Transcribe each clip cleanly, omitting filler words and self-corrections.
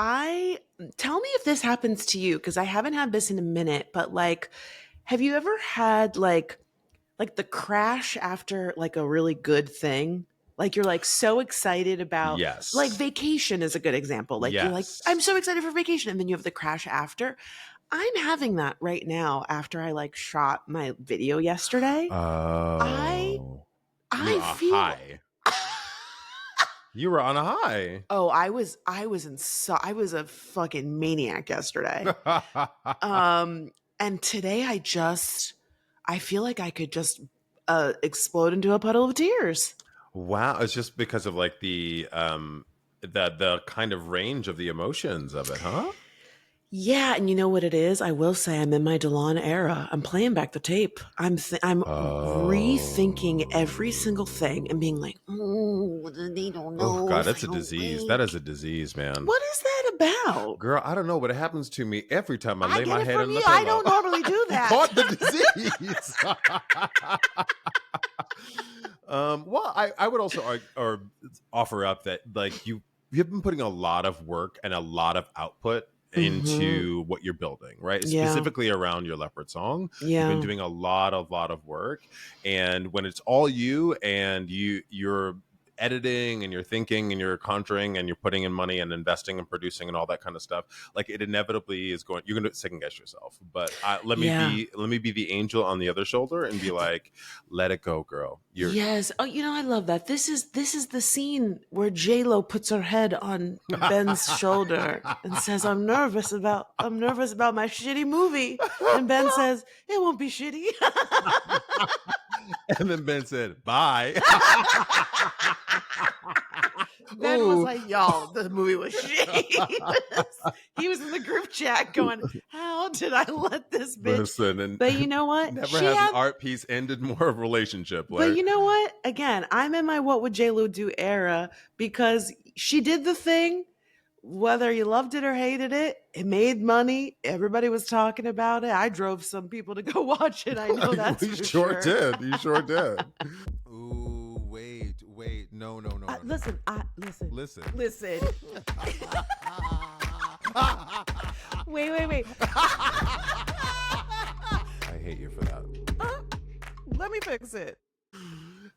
I tell me if this happens to you because I haven't had this in a minute, but like, have you ever had like the crash after like a really good thing? Like you're like so excited about like Yes. vacation is a good example. Like you're like, I'm Yes. so excited for vacation, and then you have the crash after. I'm having that right now after I like shot my video yesterday. I Oh, you I are feel high. You were on a high. oh, I was a fucking maniac yesterday. Um, and today I feel like I could just explode into a puddle of tears. Wow, it's just because of like the kind of range of the emotions of it, huh? Yeah, and you know what it is? I will say I'm in my Delon era. I'm playing back the tape. I'm rethinking every Oh. single thing and being like, oh, they don't Oh know God, if I that's a don't disease. That is like. a disease, man. What is that about? Girl, I don't know, but it happens to me every time I I lay get my it head from on the you. I pillow. don't normally do You that. caught the disease. Well, I would also or offer up that like you've been putting a lot of work and a lot of output Mm-hmm. into what you're building, right? Yeah. Specifically around your leopard song. You've been Yeah. doing a lot of work. And when it's all you and you're editing and you're thinking and you're conjuring and you're putting in money and investing and producing and all that kind of stuff, like it inevitably is going, you're going to second guess yourself. But Yeah. let me be the angel on the other shoulder and be like, let it go, girl. You're Yes. Oh, I love that. This is the scene where J Lo puts her head on Ben's shoulder and says, I'm nervous about my shitty movie." And Ben says, "It won't be shitty." And then Ben said, bye. Ben was Ooh. like, "Y'all, the movie was shitty." He was in the group chat going, "How did I let this bitch?" Listen, and But you know what? never She has an had art piece ended more of a relationship. But Like, you know what? Again, I'm in my "What Would J Lo Do" era because she did the thing. Whether you loved it or hated it, it made money. Everybody was talking about it. I drove some people to go watch it. I know that's you for sure sure. did. You sure did. Ooh, wait. No. Listen, Listen. listen. Wait. I hate you for that. Let me fix it.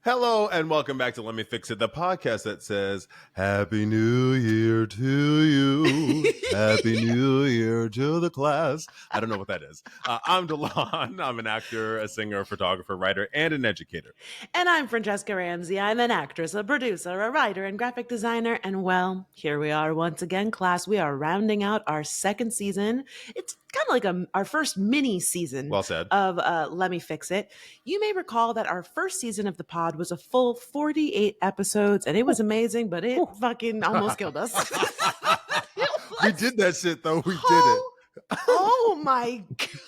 Hello and welcome back to Let Me Fix It, the podcast that says Happy New Year to you. Happy New Year to the class. I don't know what that is. I'm Delon. I'm an actor, a singer, a photographer, writer, and an educator. And I'm Francesca Ramsey. I'm an actress, a producer, a writer, and graphic designer. And well, here we are once again, class. We are rounding out our second season. It's kind of like our first mini season Well said. of Let Me Fix It. You may recall that our first season of the pod was a full 48 episodes, and it was amazing, but it fucking almost killed us. We did that shit, though. We did it. Oh my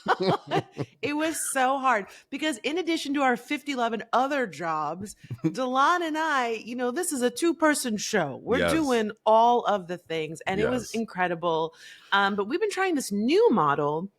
God. It was so hard because in addition to our 5011 other jobs, Delon and I, this is a two-person show. We're Yes. doing all of the things and it was Yes. incredible. But we've been trying this new model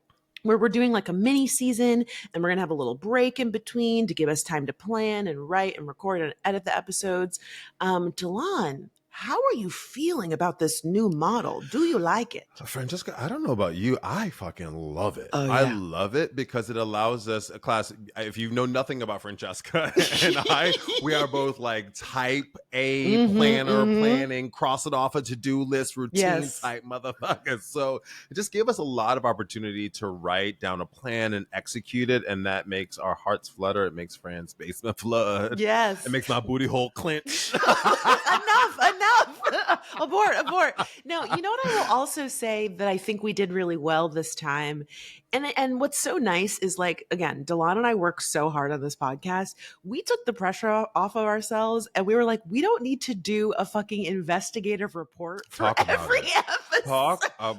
where we're doing like a mini season and we're going to have a little break in between to give us time to plan and write and record and edit the episodes. Delon, how are you feeling about this new model? Do you like it? Francesca, I don't know about you. I fucking love it. Oh, yeah. I love it because it allows us a class. If you know nothing about Francesca and I, we are both like type A planning, cross it off a to-do list, routine type motherfuckers. So it just gave us a lot of opportunity to write down a plan and execute it. And that makes our hearts flutter. It makes Fran's basement flood. Yes. It makes my booty hole clench. Enough. Abort. No, you know what I will also say that I think we did really well this time. And what's so nice is like, again, Delon and I work so hard on this podcast. We took the pressure off of ourselves and we were like, we don't need to do a fucking investigative report for every episode. Talk about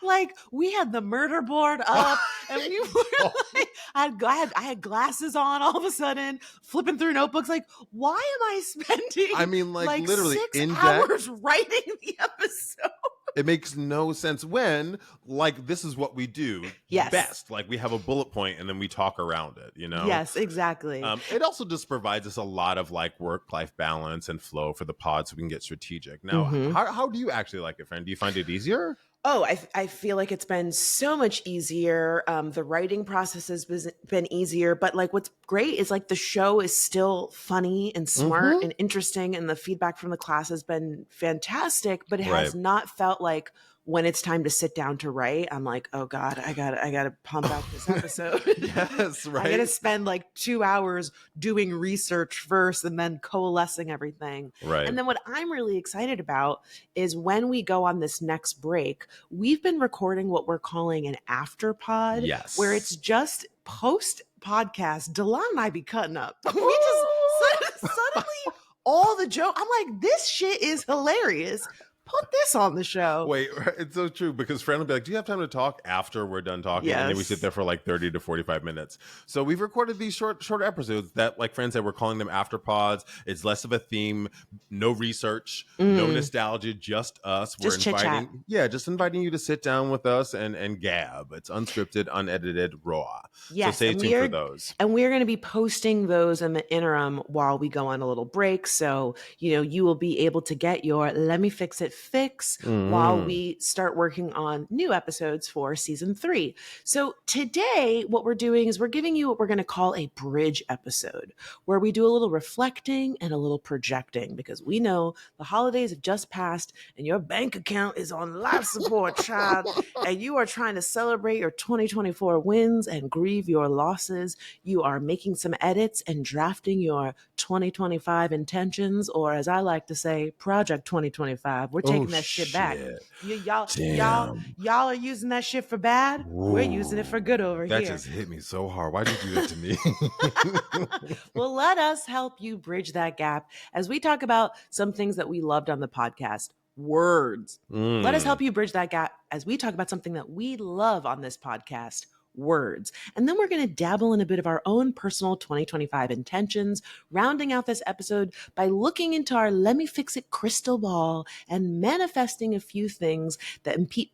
like we had the murder board up and we were like, I had glasses on all of a sudden, flipping through notebooks. Like, why am I spending literally 6 in hours writing the episode? It makes no sense when, like, this is what we do best. Like, we have a bullet point and then we talk around it, Yes, exactly. It also just provides us a lot of like work-life balance and flow for the pod so we can get strategic. Now, how do you actually like it, friend? Do you find it easier? Oh, I feel like it's been so much easier. The writing process has been easier, but like what's great is like the show is still funny and smart and interesting, and the feedback from the class has been fantastic, but it has not felt like when it's time to sit down to write, I'm like, oh God, I gotta pump out this episode. Yes, right. I gotta spend like 2 hours doing research first and then coalescing everything. Right. And then what I'm really excited about is when we go on this next break, we've been recording what we're calling an after pod, where it's just post podcast. Delon and I be cutting up. We just suddenly all the joke. I'm like, this shit is hilarious. Put this on the show. Wait, it's so true because friend will be like, do you have time to talk after we're done talking? Yes. And then we sit there for like 30 to 45 minutes. So we've recorded these short episodes that, like friends said, we're calling them after pods. It's less of a theme, no research, no nostalgia, just us. Just we're inviting, chit-chat. yeah, just inviting you to sit down with us and gab. It's unscripted, unedited, raw. Yes, so stay tuned for those. And we're going to be posting those in the interim while we go on a little break. So, you will be able to get your Lemme Fix It fix while we start working on new episodes for season 3. So today, what we're doing is we're giving you what we're going to call a bridge episode, where we do a little reflecting and a little projecting, because we know the holidays have just passed and your bank account is on life support, child, and you are trying to celebrate your 2024 wins and grieve your losses. You are making some edits and drafting your 2025 intentions, or as I like to say, Project 2025. We're taking that shit back. Y'all are using that shit for bad. Whoa. We're using it for good over here. That just hit me so hard. Why did you do that to me? Well, let us help you bridge that gap as we talk about some things that we loved on the podcast. Words. Let us help you bridge that gap as we talk about something that we love on this podcast. Words. And then we're going to dabble in a bit of our own personal 2025 intentions, rounding out this episode by looking into our Lemme Fix It crystal ball and manifesting a few things that impede.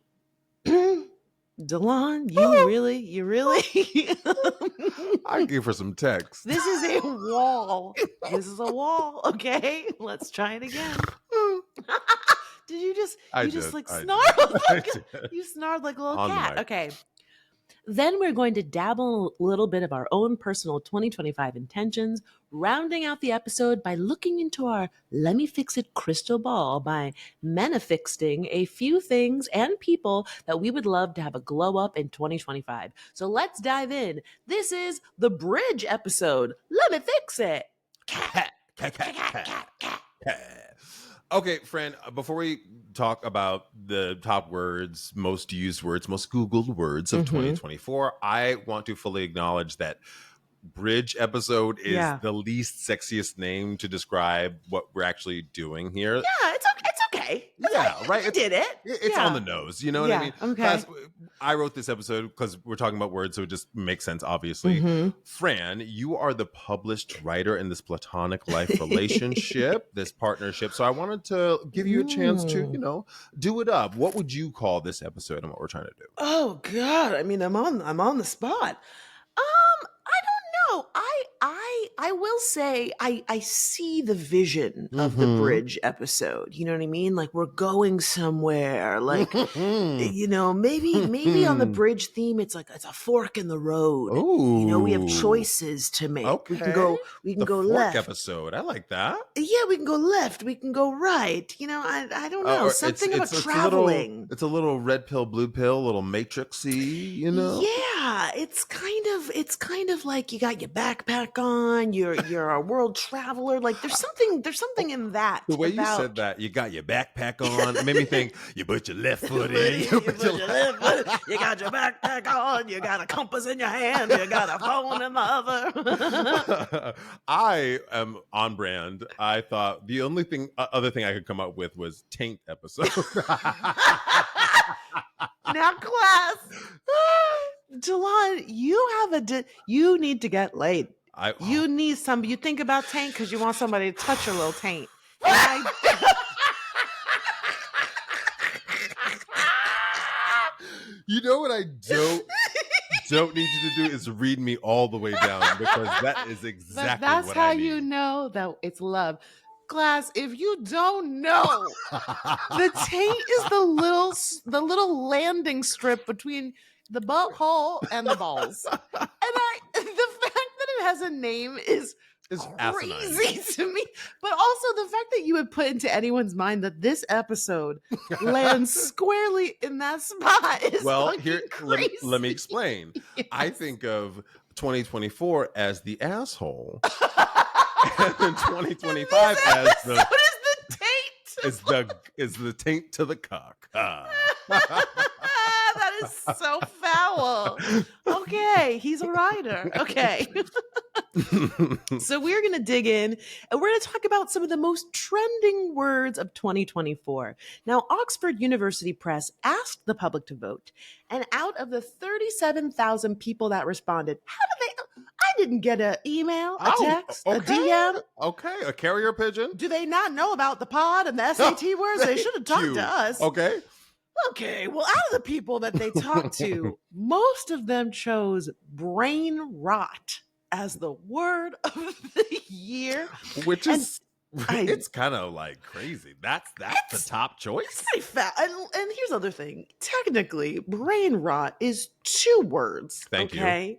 Delon, you really? I give her some text. This is a wall. This is a wall. Okay, let's try it again. Did you just snarled? You snarled like a little cat. Okay. Then we're going to dabble in a little bit of our own personal 2025 intentions, rounding out the episode by looking into our Lemme Fix It crystal ball by manifesting a few things and people that we would love to have a glow up in 2025. So let's dive in. This is the bridge episode. Let me fix it. Okay, friend, before we talk about the top words, most used words, most Googled words of 2024, I want to fully acknowledge that bridge episode is the least sexiest name to describe what we're actually doing here. Yeah, it's okay. Right. You did it. It's on the nose. You know what I mean? Okay. Class, I wrote this episode because we're talking about words, so it just makes sense, obviously. Fran, you are the published writer in this platonic life relationship, this partnership. So I wanted to give you a chance to, do it up. What would you call this episode and what we're trying to do? Oh God. I mean, I'm on the spot. I don't know. I will say I see the vision of the bridge episode. You know what I mean? Like we're going somewhere. Like maybe on the bridge theme, it's like it's a fork in the road. Ooh. We have choices to make. Okay. We can go left. Episode. I like that. Yeah, we can go left. We can go right. I don't know. Something about traveling. It's a little red pill, blue pill, a little matrixy, Yeah, it's kind of like you got your backpack on. You're a world traveler. Like there's something in that. The way you said that, you got your backpack on, it made me think you put your left foot in. You got your backpack on. You got a compass in your hand. You got a phone in the other. I am on brand. I thought the only other thing I could come up with was Taint episode. Now, class, Delon, you need to get laid. You need somebody. You think about Taint because you want somebody to touch your little taint. You know what I don't need you to do is read me all the way down, because that is exactly That's what how I you need. know that it's love. Class, if you don't know, the taint is the little landing strip between the butthole and the balls. And the fact that it has a name is It's asinine. crazy to me. But also the fact that you would put into anyone's mind that this episode lands squarely in that spot is Well, fucking here, crazy. let me explain. Yes. I think of 2024 as the asshole, and then 2025 as the taint. is the taint to the cock. That is so foul. Okay, he's a writer. Okay. So we're going to dig in and we're going to talk about some of the most trending words of 2024. Now, Oxford University Press asked the public to vote, and out of the 37,000 people that responded, I didn't get an email, a text, a DM. Okay, a carrier pigeon. Do they not know about the pod and the SAT words? They should have talked to us. Okay. Okay, well, out of the people that they talked to, most of them chose brain rot as the word of the year, which is it's kind of like crazy. That's the top choice. And here's the other thing: technically, brain rot is 2 words. Thank you.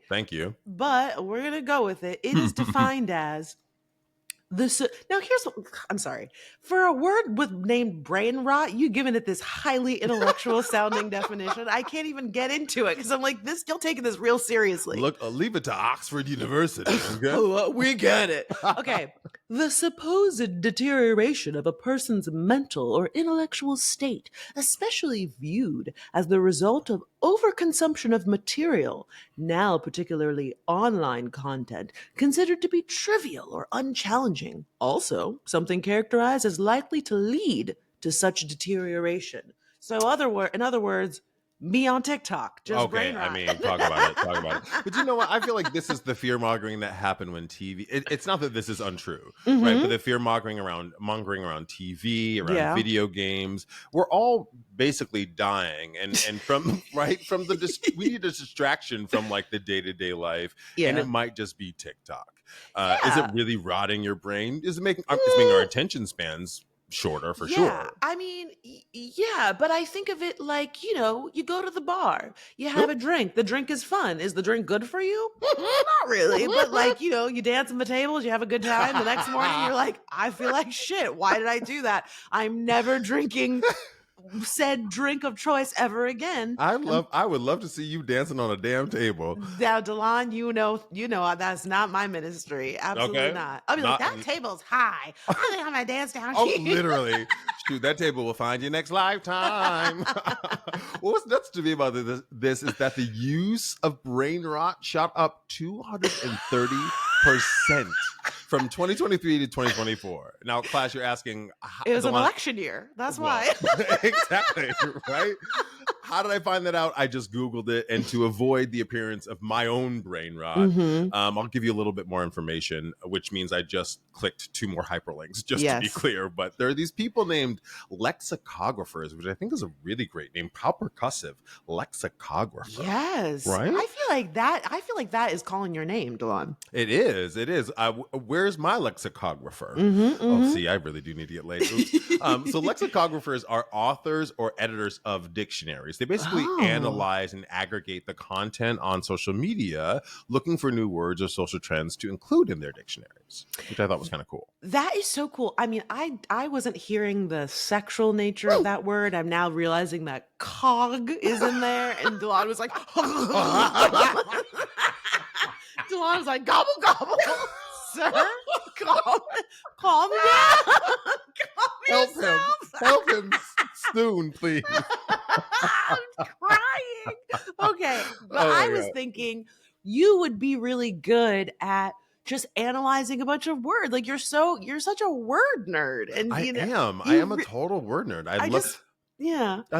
But we're gonna go with it. It is defined as now I'm sorry. For a word with named brain rot, you giving it this highly intellectual sounding definition. I can't even get into it because I'm like, you're taking this real seriously. Look, leave it to Oxford University. Okay? We get it. Okay. The supposed deterioration of a person's mental or intellectual state, especially viewed as the result of overconsumption of material, now particularly online content, considered to be trivial or unchallenging. Also, something characterized as likely to lead to such deterioration. So, in other words, be on TikTok. Just brain rot. I mean, talk about it. But you know what? I feel like this is the fear mongering that happened when TV. It's not that this is untrue, right? But the fear mongering around TV, around video games, we're all basically dying, and from from we need a distraction from like the day-to-day life, and it might just be TikTok. Is it really rotting your brain? Is it making our attention spans shorter for sure? I mean, yeah, but I think of it like, you go to the bar, you have a drink, the drink is fun. Is the drink good for you? Not really, but like, you dance on the tables, you have a good time. The next morning you're like, I feel like shit. Why did I do that? I'm never drinking said drink of choice ever again. I would love to see you dancing on a damn table. Now, Delon, you know that's not my ministry. Absolutely not. I'll be like, that table's high. I think I'm gonna dance down here. Literally. Shoot, that table will find you next lifetime. What's nuts to me about this is that the use of brain rot shot up 230% from 2023 to 2024. Now, class, you're asking... It was an election year. That's why. Exactly, right? How did I find that out? I just Googled it, and to avoid the appearance of my own brain rot, I'll give you a little bit more information, which means I just clicked 2 more hyperlinks, just to be clear. But there are these people named lexicographers, which I think is a really great name. How percussive. Lexicographer. Yes. Right? I feel like that is calling your name, Delon. It is. Where's my lexicographer? See, I really do need to get laid. So lexicographers are authors or editors of dictionaries. They basically analyze and aggregate the content on social media, looking for new words or social trends to include in their dictionaries, which I thought was kind of cool. That is so cool. I mean, I wasn't hearing the sexual nature of that word. I'm now realizing that cog is in there, and Delon was like, Delon was like, gobble, gobble. Sir, calm down. Help him soon, please. I'm crying. Okay, but I was thinking you would be really good at just analyzing a bunch of words. Like you're such a word nerd, and I am a total word nerd. I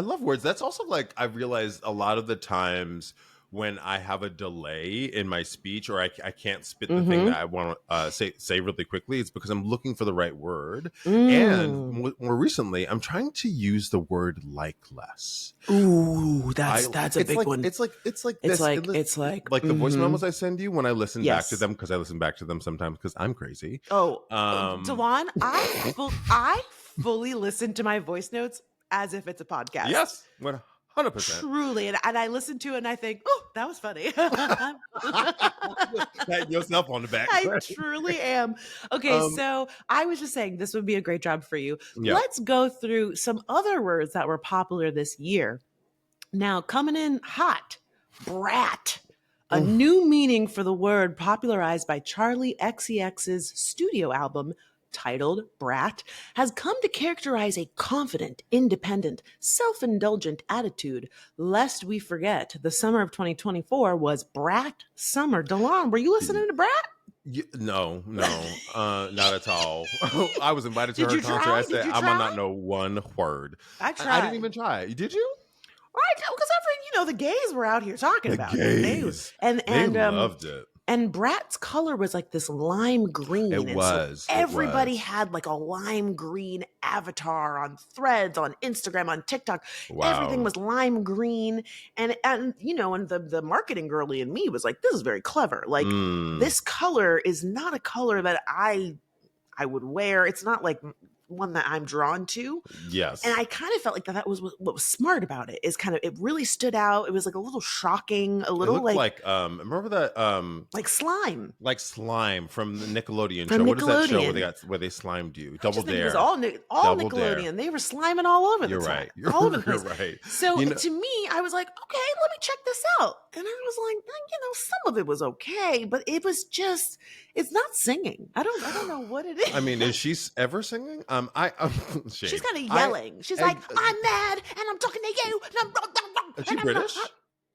love words. That's also like I've realized a lot of the times when I have a delay in my speech, or I can't spit the thing Mm-hmm. that I want to say really quickly. It's because I'm looking for the right word. And Mm. more recently, I'm trying to use the word like less. Ooh, that's a It's big like one. it's like It's this like the voice mm-hmm. memos I send you when I listen back to Yes. them, because I listen back to them sometimes because I'm crazy. Oh, Um, Delon, I fully listen to my voice notes as if it's a podcast. yes, 100%. Truly, and I listen to it and I think, oh, that was funny. Pat yourself on the back. I truly am. Okay, Um, so I was just saying this would be a great job for you. yeah. Let's go through some other words that were popular this year. Now, coming in hot, brat. A new meaning for the word popularized by Charlie XCX's studio album titled Brat has come to characterize a confident, independent, self-indulgent attitude. Lest we forget, the summer of 2024 was Brat Summer. Delon, were you listening to Brat? No, not at all. I was invited to Did her you concert. try? I Did said, you I might try? not know one word. I I didn't tried. even try. Did you? Right, because the gays were out here talking The about it. gays. And They and loved it. and Brat's color was like this lime It green, and so was. It everybody was. had like a lime green avatar on Threads, on Instagram, on TikTok. Everything Wow. was lime green, and and the marketing girly in me was like, this is very clever. Like Mm, this color is not a color that I would wear. It's not like one that I'm drawn to. And yes. I kind of felt like that was what was smart about it, is kind of, it really stood out. It was like a little shocking, a It little looked like remember that like slime like slime from the Nickelodeon show. from What is that show Nickelodeon. where they slimed you? I Double just think it was Dare. all Double Dare. Nickelodeon. They were sliming all over the You're time, right. You're, all over the you're place. right. So You know, to me, I was like, okay, let me check this out. And I was like, some of it was okay, but it was just, it's not singing. I don't know what it is. I mean, is she ever singing? She's kind of yelling. She's like, I'm mad and I'm talking to you. Is she British?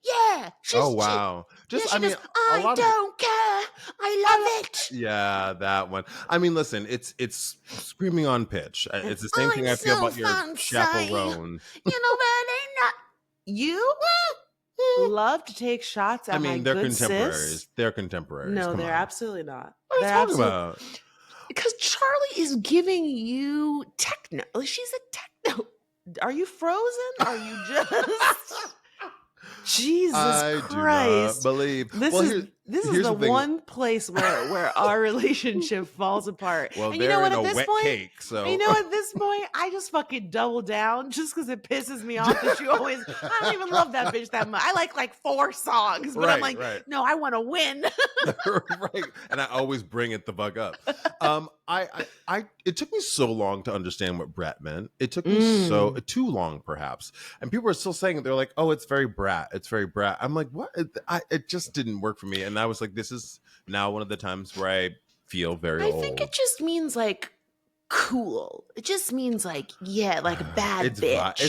Yeah. Oh wow! She I mean, goes, I don't care. I love it. yeah, that one. I mean, listen, it's screaming on pitch. It's the same thing I feel about your chaperone. That ain't not you. Love to take shots at I mean, my they're good contemporaries. sis. They're contemporaries. No, Come they're on. absolutely not. What are you talking about? Because Charlie is giving you techno. She's a techno. Are you frozen? Are you just Jesus I Christ? do not believe. This is the one place where our relationship falls apart. Well, and you know what? in At a this wet point, cake, so you know, at this point, I just fucking double down just because it pisses me off that you always. I don't even love that bitch that much. I like 4 songs, but I'm like, no, I want to win. right, and I always bring it the fuck up. It took me so long to understand what brat meant. It took me too long, perhaps. And people are still saying it. They're like, "Oh, it's very brat. It's very brat." I'm like, "What?" It just didn't work for me. And I was like, "This is now one of the times where I feel very old." I think it just means like cool. It just means like, yeah, like a bad bitch.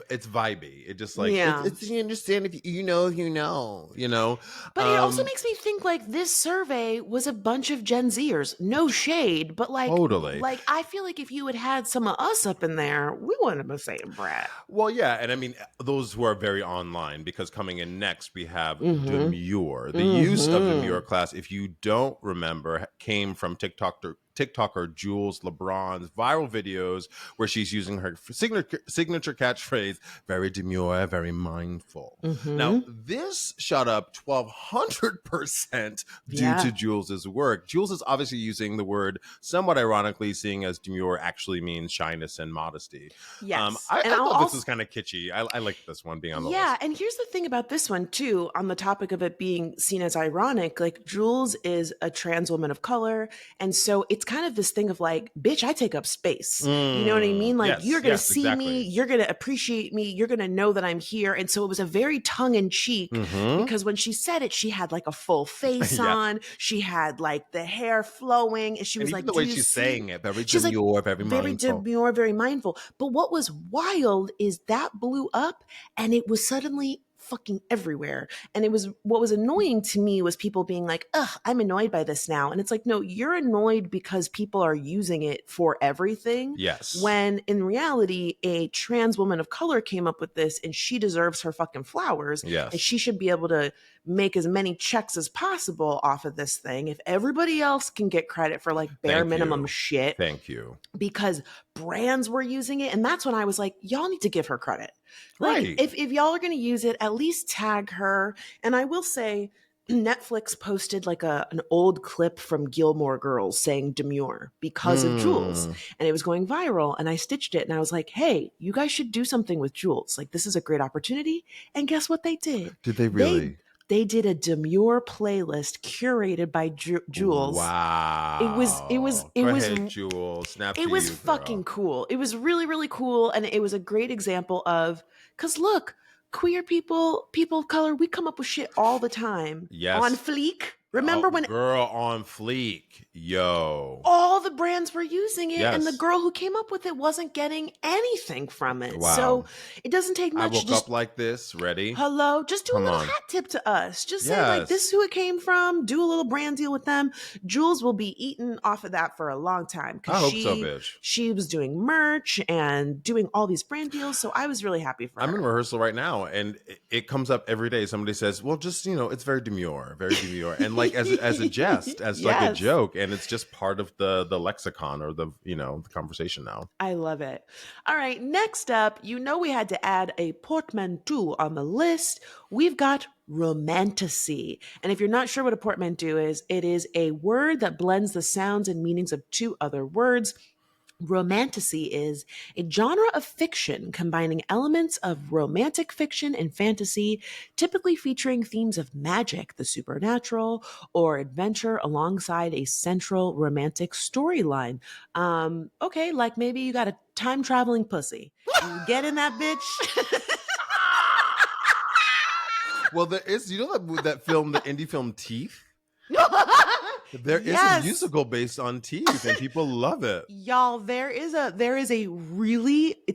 It's vibey. It just like, it's you understand, if you know. But it also makes me think like this survey was a bunch of Gen Zers. No shade, but like, totally. Like I feel like if you had some of us up in there, we wouldn't have been saying brat. Well, yeah, and I mean those who are very online, because coming in next we have demure. The use of demure class, if you don't remember, came from TikToker Jules LeBron's viral videos where she's using her signature catchphrase, very demure, very mindful. Now, this shot up 1,200% due to Jules's work. Jules is obviously using the word somewhat ironically, seeing as demure actually means shyness and modesty. Yes. I thought this was kind of kitschy. I like this one being on the list. Yeah, and here's the thing about this one too, on the topic of it being seen as ironic, like Jules is a trans woman of color, and so it's kind of this thing of like, bitch, I take up space. You know what I mean? Like, you're going to see me, you're going to appreciate me, you're going to know that I'm here. And so it was a very tongue-in-cheek because when she said it, she had like a full face on, she had like the hair flowing, and she was like, the way she's saying it, very demure, very mindful. Very demure, very mindful. But what was wild is that blew up and it was suddenly fucking everywhere. And what was annoying to me was people being like, ugh, I'm annoyed by this now. And it's like, no, you're annoyed because people are using it for everything. Yes. When in reality, a trans woman of color came up with this and she deserves her fucking flowers. Yes. And she should be able to make as many checks as possible off of this thing. If everybody else can get credit for like bare minimum shit. Thank you. Because brands were using it. And that's when I was like, y'all need to give her credit. Like, Right. if y'all are going to use it, at least tag her. And I will say, Netflix posted like an old clip from Gilmore Girls saying demure because of Jules, and it was going viral, and I stitched it and I was like, hey, you guys should do something with Jules. Like, this is a great opportunity. And guess what they did? Did they really? They did a demure playlist curated by Jules. Wow. It was Go ahead, Jules. Snap it to was you, fucking girl. cool. It was really, really cool. And it was a great example of, because look, queer people of color, we come up with shit all the time. Yes. On fleek. Remember when girl on fleek, yo, all the brands were using it, yes. and the girl who came up with it wasn't getting anything from it. Wow. So it doesn't take much. I woke up like this, ready? Hello, just do a little hat tip to us. Just say like, this is who it came from. Do a little brand deal with them. Jules will be eating off of that for a long time. I hope so, bitch. She was doing merch and doing all these brand deals, so I was really happy for her. I'm in rehearsal right now, and it comes up every day. Somebody says, well, just, it's very demure, and like as a jest, as yes. like a joke, and it's just part of the lexicon or the the conversation now. I love it. All right, next up, we had to add a portmanteau on the list. We've got romantasy. And if you're not sure what a portmanteau is, it is a word that blends the sounds and meanings of two other words. Romantasy is a genre of fiction combining elements of romantic fiction and fantasy, typically featuring themes of magic, the supernatural, or adventure alongside a central romantic storyline. Okay, like maybe you got a time-traveling pussy. You get in that bitch. Well, there is, that film, the indie film Teeth? There is a musical based on teeth, and people love it. Y'all, it's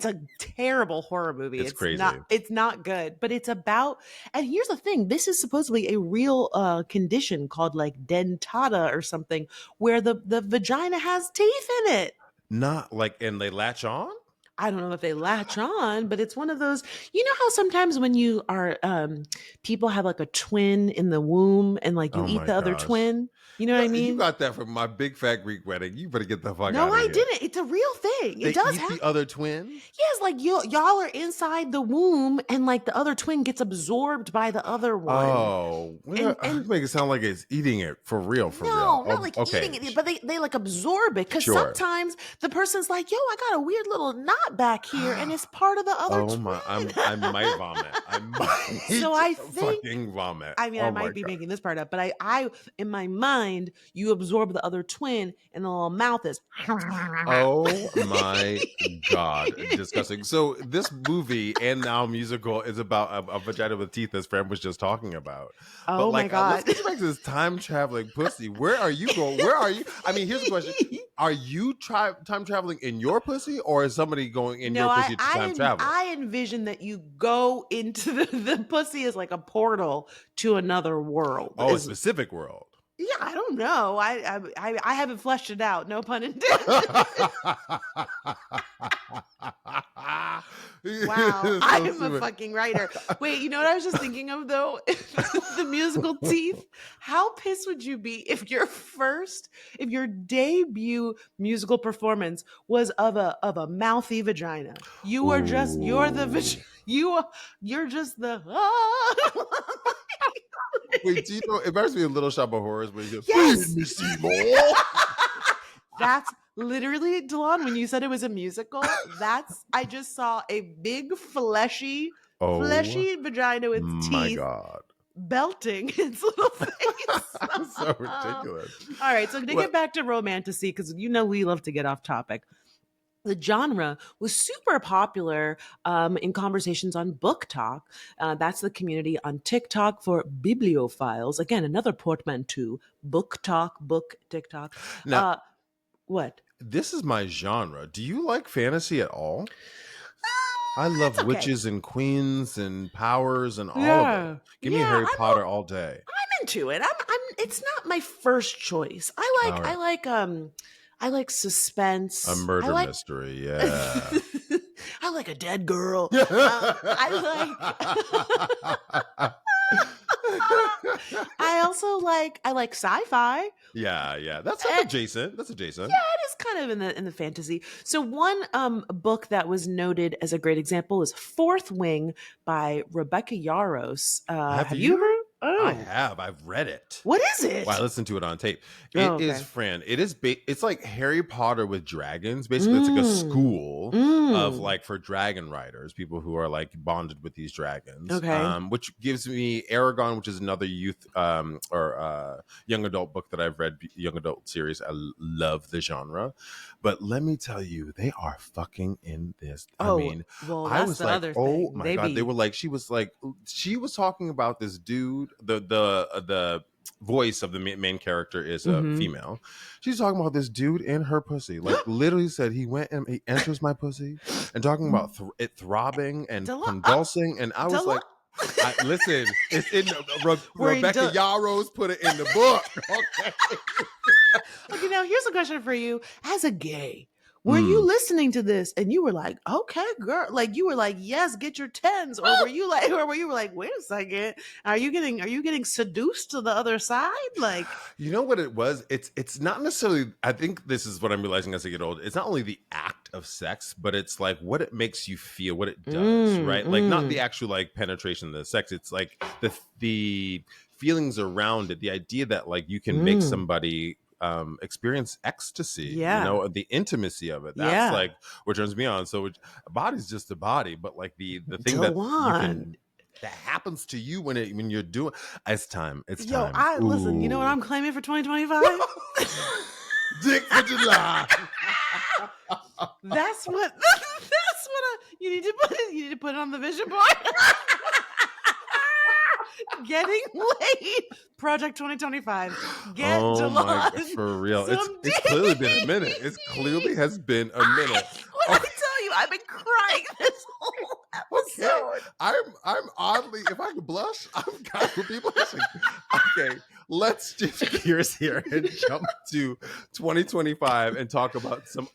a terrible horror movie. It's crazy. It's not good, but it's about, and here's the thing, this is supposedly a real condition called like dentata or something, where the vagina has teeth in it. Not like, and they latch on? I don't know if they latch on, but it's one of those, how sometimes when you are, people have like a twin in the womb and like you eat the other twin. You know what I mean? You got that from my big fat Greek wedding. You better get the fuck out of here. No, I didn't. It's a real thing. It does happen. The other twin? Yes, like y'all are inside the womb and like the other twin gets absorbed by the other one. Oh, and make it sound like it's eating it for real. No, not like eating it, but they like absorb it. Because sometimes the person's like, yo, I got a weird little knot back here and it's part of the other twin. I might vomit. I think fucking vomit. I mean, I might be making this part up, but I in my mind, you absorb the other twin and the little mouth is oh my god, disgusting. So this movie and now musical is about a vagina with teeth, as Fran was just talking about. Oh my god. Let's get back to this time traveling pussy. Where are you going? Where are you? I mean, here's the question. Are you time traveling in your pussy, or is somebody going in your pussy to time travel? I envision that you go into the pussy as like a portal to another world. Oh, a specific world. Yeah, I don't know. I haven't fleshed it out. No pun intended. Wow, I'm a fucking writer. Wait, you know what I was just thinking of though? The musical Teeth. How pissed would you be if your debut musical performance was of a mouthy vagina? You're just the. Wait, do you know, it reminds me of Little Shop of Horrors where he goes, yes! Me see more. That's literally, Delon, when you said it was a musical, I just saw a big fleshy vagina with teeth. My God. Belting its little face. So ridiculous. All right, so to get back to romantasy, because we love to get off topic. The genre was super popular in conversations on Book Talk. That's the community on TikTok for bibliophiles. Again, another portmanteau. Book Talk, book TikTok. Now, what? This is my genre. Do you like fantasy at all? I It's love okay. witches and queens and powers and all of it. Yeah. Give me Yeah. Harry Potter all day. I'm into it. It's not my first choice. I like All right. I like A suspense. I murder like mystery. Yeah. I like a dead girl. I like I like sci-fi. Yeah. That's Eh, adjacent. That's adjacent. yeah, it is kind of in the fantasy. So one book that was noted as a great example is Fourth Wing by Rebecca Yarros. Have Have you you? heard? I Oh, have. I've read it. what is Well, I it? listened to it on tape. Oh, It is, okay. Fran. It is. It's like Harry Potter with dragons. Basically, it's like a Mm. school of Mm. like for dragon riders, people who are like bonded with these dragons. Okay. Which gives me Aragon, which is another youth or young adult book that I've read, young adult series. I love the genre, but let me tell you, they are fucking in this. I Oh, mean, well, I that's was the like, other oh thing. my They god, they be were like, she was talking about this dude, the voice of the main character is a mm-hmm. female. She's talking about this dude in her pussy. Like literally said he went and he enters my pussy and talking about it throbbing and Delo- convulsing. And I was Delo- like, I listen, it's in Were you Rebecca Yarros put it in the book. Okay. Okay, now here's a question for you. As a gay, were you Mm. listening to this and you were like, okay, girl, like you were like, yes, get your tens, or were you like, or were you like, wait a second, are you getting seduced to the other side? Like, You know what it was? It's not necessarily. I think this is what I'm realizing as I get older. It's not only the act of sex, but it's like what it makes you feel, what it does, right? Like not the actual like penetration of the sex. It's like the feelings around it. The idea that like you can make somebody experience ecstasy, you yeah, know, the intimacy of it. That's yeah. like what turns me on. So a body's just a body, but like the thing that you Delon. can that happens to you when you're doing it's time. It's Yo, time. I listen, you know what Ooh. I'm claiming for 2025? Dick for July. That's what you need to put it on the vision board. Getting laid, Project 2025. Get Oh my god, Delon for real. some It's clearly been a minute. It clearly has been a minute. What I tell you, I've been crying this whole Okay. episode. I'm oddly, if I could blush, I'm kind of be blushing. Okay, let's shift gears here and jump to 2025 and talk about some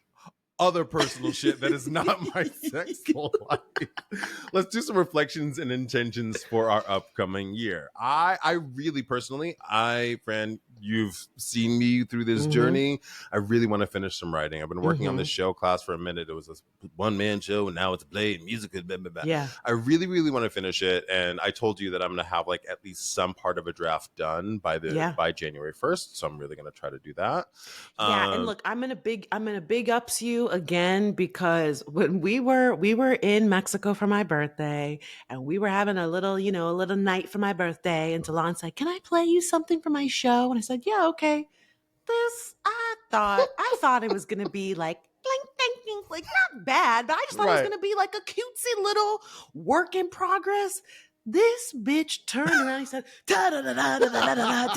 other personal shit that is not my sexual life. Let's do some reflections and intentions for our upcoming year. I really personally, friend, you've seen me through this journey. I really want to finish some writing. I've been working on this show class for a minute. It was a one-man show and now it's Blade music. Blah, blah, blah. Yeah. I really, really want to finish it. And I told you that I'm going to have like at least some part of a draft done by January 1st. So I'm really going to try to do that. Yeah, and look, I'm gonna big ups you again because when we were in Mexico for my birthday and we were having a little night for my birthday, and Talon said, "Can I play you something for my show?" And I said, "Yeah, okay." I thought it was gonna be like blink, blink, blink, like not bad, but I just thought it was Right. gonna be like a cutesy little work in progress. This bitch turned around. He said, "Da da da da da da da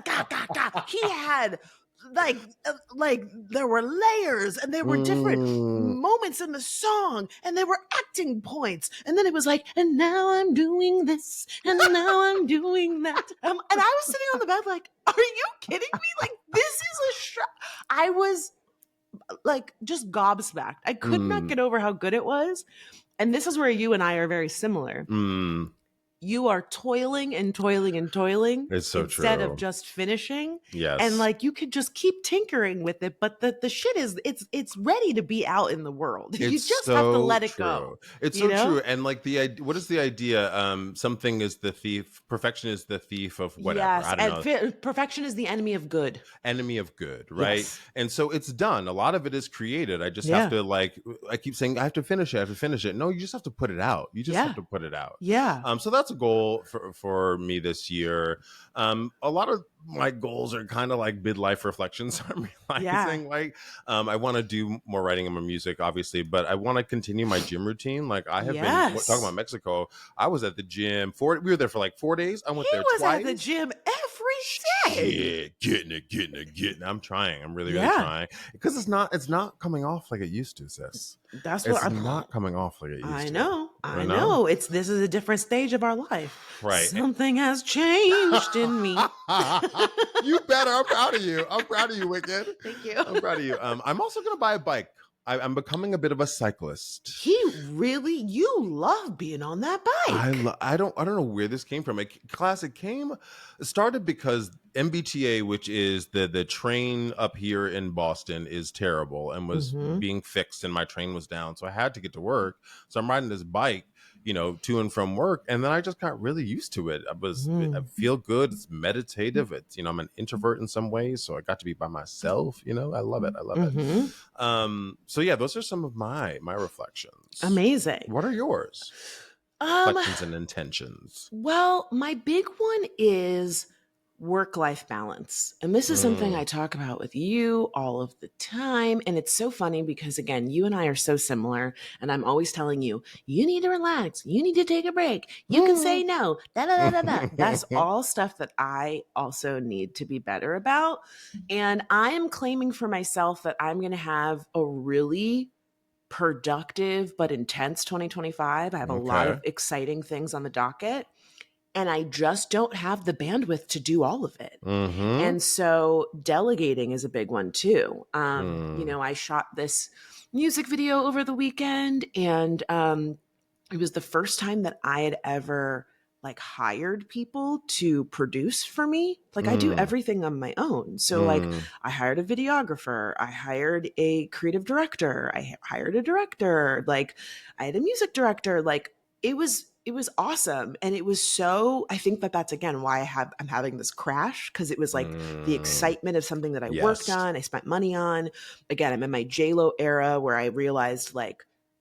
da da." He had like there were layers and there were different moments in the song and there were acting points, and then it was like, and now I'm doing this and now I'm doing that, and I was sitting on the bed like, are you kidding me? Like, this is I was like just gobsmacked. I could not get over how good it was, and this is where you and I are very similar. You are toiling and toiling and toiling It's so instead true. of just finishing. Yes. And like you could just keep tinkering with it, but the shit is it's ready to be out in the world. You just have to let it go. It's so true. And like what is the idea? Something is the thief. Perfection is the thief of whatever. Yes, I don't know. Perfection is the enemy of good. Enemy of good, right? Yes. And so it's done. A lot of it is created. I just have to I keep saying I have to finish it. I have to finish it. No, you just have to put it out. You just have to put it out. Yeah. So that's a goal for me this year. A lot of my goals are kind of like midlife reflections. I'm realizing like I want to do more writing in my music, obviously, but I want to continue my gym routine. Like I have been talking about Mexico. I was at the gym we were there for like 4 days. I went there twice. At the gym day. Getting it. I'm trying. I'm really Yeah. trying because it's not coming off like it used to, sis. That's what It's not coming off like it used I to. know. You I know? know. This is a different stage of our life. Right. Something has changed in me. You better. I'm proud of you. I'm proud of you, Wicked. Thank you. I'm proud of you. I'm also gonna buy a bike. I'm becoming a bit of a cyclist. You love being on that bike. I don't know where this came from. It started because MBTA, which is the train up here in Boston, is terrible and was being fixed, and my train was down, so I had to get to work. So I'm riding this bike, to and from work, and then I just got really used to it. I feel good. It's meditative. It's I'm an introvert in some ways, so I got to be by myself. I love it. I love it. So yeah, those are some of my reflections. Amazing. What are yours? Reflections and intentions. Well, my big one is work-life balance. And this is something I talk about with you all of the time. And it's so funny because, again, you and I are so similar. And I'm always telling you, you need to relax. You need to take a break. You can say no. Da, da, da, da, da. That's all stuff that I also need to be better about. And I am claiming for myself that I'm going to have a really productive but intense 2025. I have a lot of exciting things on the docket. And I just don't have the bandwidth to do all of it. And so delegating is a big one too. I shot this music video over the weekend, and it was the first time that I had ever hired people to produce for me. I do everything on my own. So I hired a videographer, I hired a creative director, I hired a director, I had a music director. It was awesome. And it was so, I think that's again why I'm having this crash, because it was the excitement of something that I worked on, I spent money on. Again, I'm in my JLo era where I realized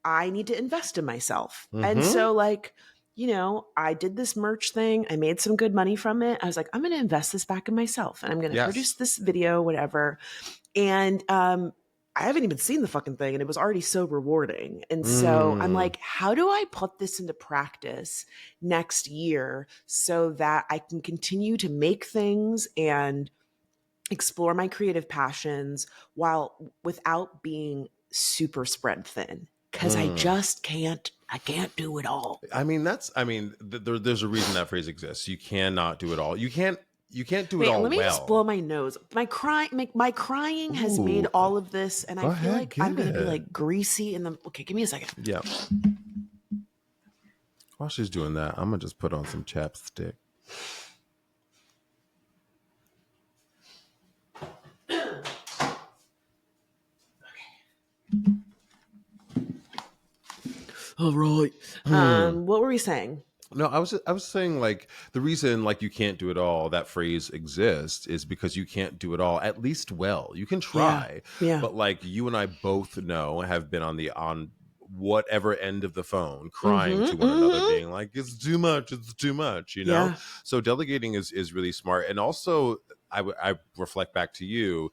I need to invest in myself. And so I did this merch thing. I made some good money from it. I was like, I'm going to invest this back in myself, and I'm going to produce this video, whatever. And I haven't even seen the fucking thing, and it was already so rewarding. And so I'm like, how do I put this into practice next year so that I can continue to make things and explore my creative passions without being super spread thin? Because I just can't do it all. There's a reason that phrase exists. You cannot do it all. You can't do it all. Let me just blow my nose. My crying has made all of this, and I feel like I'm going to be greasy in the. Okay, give me a second. Yeah. While she's doing that, I'm gonna just put on some chapstick. All right. What were we saying? No, I was saying the reason you can't do it all, that phrase exists, is because you can't do it all, at least well. You can try. Yeah. But you and I both have been on whatever end of the phone crying to one another, being it's too much, Yeah. So delegating is really smart. And also I reflect back to you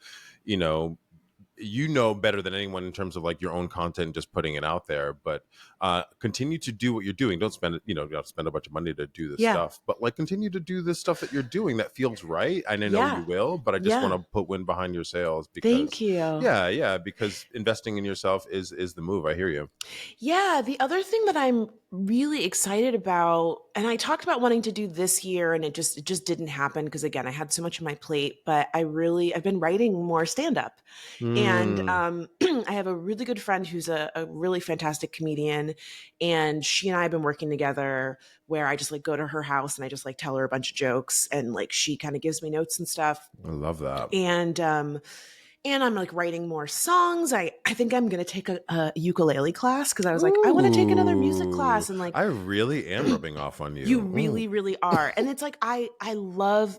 better than anyone in terms of your own content, just putting it out there, but continue to do what you're doing. Don't spend you don't spend a bunch of money to do this stuff, but continue to do the stuff that you're doing that feels right. And I know you will, but I just want to put wind behind your sails, because thank you. Yeah, because investing in yourself is the move. I hear you. Yeah, the other thing that I'm really excited about, and I talked about wanting to do this year, and it just didn't happen because, again, I had so much on my plate, but I've been writing more stand-up. And I have a really good friend who's a really fantastic comedian, and she and I have been working together where I just go to her house and I just tell her a bunch of jokes, and she kind of gives me notes and stuff. I love that. And I'm writing more songs. I think I'm going to take a ukulele class, because I was I want to take another music class. And I really am rubbing off on you. You really, really are. And it's I love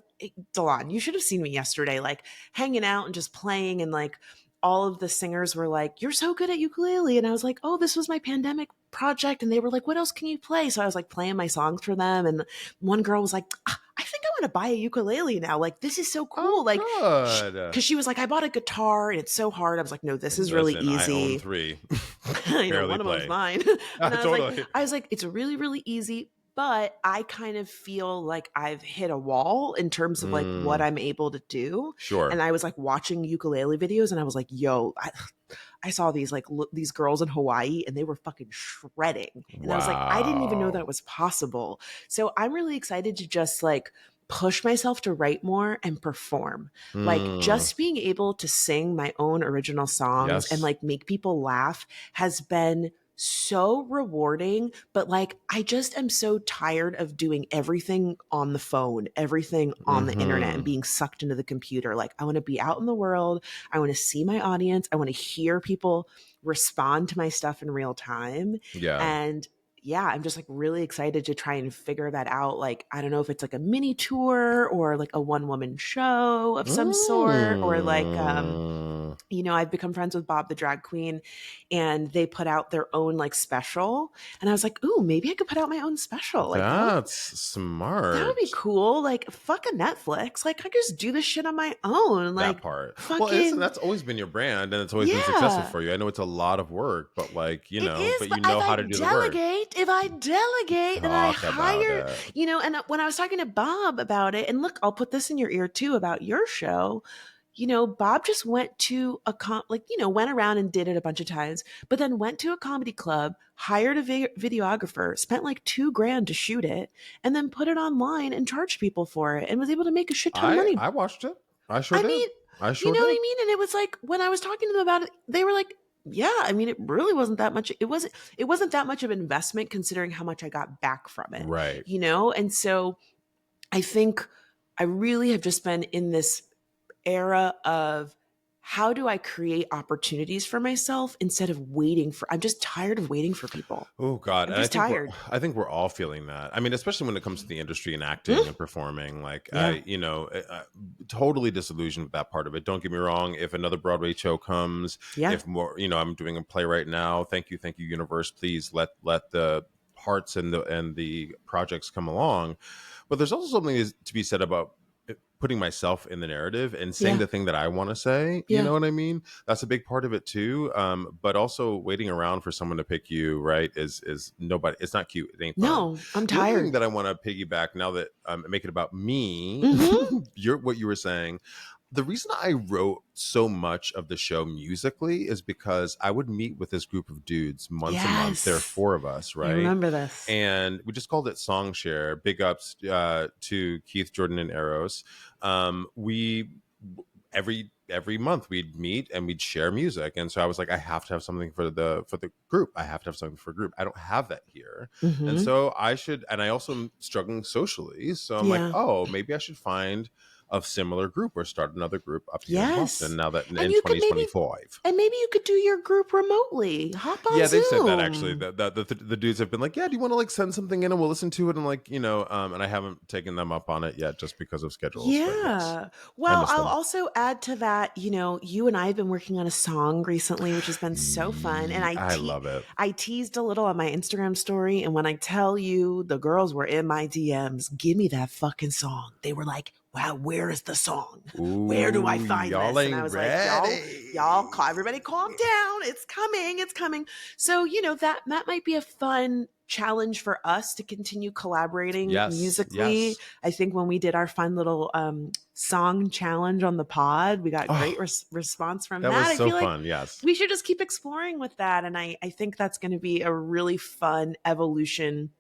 Delon. You should have seen me yesterday, hanging out and just playing. And all of the singers were you're so good at ukulele. And I was oh, this was my pandemic project. And they were what else can you play? So I was playing my songs for them. And one girl was I think I want to buy a ukulele now. This is so cool. Because she was I bought a guitar and it's so hard. I was no, this is really easy. I own 3. I know, one of them was mine. And I was it's really, really easy. but I kind of feel like I've hit a wall in terms of like what Mm, I'm able to do. sure. And I was like watching ukulele videos and I was like, yo, I saw these like these girls in Hawaii and they were fucking shredding. And I was like, I didn't even know that Wow. was possible. So I'm really excited to just like push myself to write more and perform. Like Mm, just being able to sing my own original songs and yes. like make people laugh has been so rewarding, but like I just am so tired of doing everything on the phone, everything on the internet and Hmm. being sucked into the computer. Like I want to be out in the world. I want to see my audience. I want to hear people respond to my stuff in real time. Yeah. And yeah, I'm just like really excited to try and figure that out. Like, I don't know if it's like a mini tour or like a one woman show of some sort, or like, Mm, I've become friends with Bob the drag queen and they put out their own like special. And I was like, ooh, maybe I could put out my own special. Like that's that would be smart. cool. Like fuck a Netflix. Like I could just do this shit on my own. That Like part. Well, listen, fucking that's always been your brand and it's always been successful yeah. for you. I know it's a lot of work, but like, It is, but but you know how to do the work. if I delegate and I Talk about hire, it. and when I was talking to Bob about it, and look, I'll put this in your ear too about your show. Bob just went to went around and did it a bunch of times, but then went to a comedy club, hired a videographer, spent like 2 grand to shoot it, and then put it online and charged people for it and was able to make a shit ton of money. I watched it. I sure I did. mean, I you sure know what did. I mean? And it was like when I was talking to them about it, they were like, yeah, I mean, it really wasn't that much. It wasn't that much of an investment considering how much I got back from it, Right. And so I think I really have just been in this era of how do I create opportunities for myself instead of I'm just tired of waiting for people. Oh God. I'm And just tired. I think we're all feeling that. I mean, especially when it comes to the industry and acting Mm, and performing, like yeah. totally disillusioned with that part of it. Don't get me wrong. If another Broadway show comes, Yeah. if more, I'm doing a play right now. Thank you, universe. Please let the parts and the projects come along. But there's also something to be said about putting myself in the narrative and saying Yeah. the thing that I want to say. You Yeah. know what I mean? That's a big part of it too. But also waiting around for someone to pick you, right? Is nobody? It's not cute. It ain't fun. No, I'm The other thing tired. that I want to piggyback now that make it about me. Hmm. What you were saying. The reason I wrote so much of the show musically is because I would meet with this group of dudes once a month. There are Yes. 4 of us, I right? remember this. And we just called it Song Share. Big ups to Keith, Jordan, and Eros. We every month we'd meet and we'd share music, and so I was like, I have to have something for the group. I have to have something for a group. I don't have that here, and Hmm. so I should. And I also am struggling socially, so I'm like, Yeah. oh, maybe I should find a similar group or start another group up here in Boston. Yes. Now that And in you could maybe 2025. and maybe you could do your group remotely. Hop on Yeah, they've said that actually. Zoom. The dudes have been like, "Yeah, do you want to like send something in and we'll listen to it?" And like, and I haven't taken them up on it yet just because of schedules. But yes, Yeah. I Well, miss I'll them. also add to that, you and I have been working on a song recently, which has been so fun. And I love it. I teased a little on my Instagram story. And when I tell you the girls were in my DMs, give me that fucking song. They were like, wow, where is the song? Where do I Ooh, find y'all this? And I ain't was like, ready. everybody calm down. It's coming. It's coming. So, that might be a fun challenge for us to continue collaborating Yes, musically. yes. I think when we did our fun little song challenge on the pod, we got great Oh, response from that that. was I so feel like fun. Yes, we should just keep exploring with that. And I think that's going to be a really fun evolution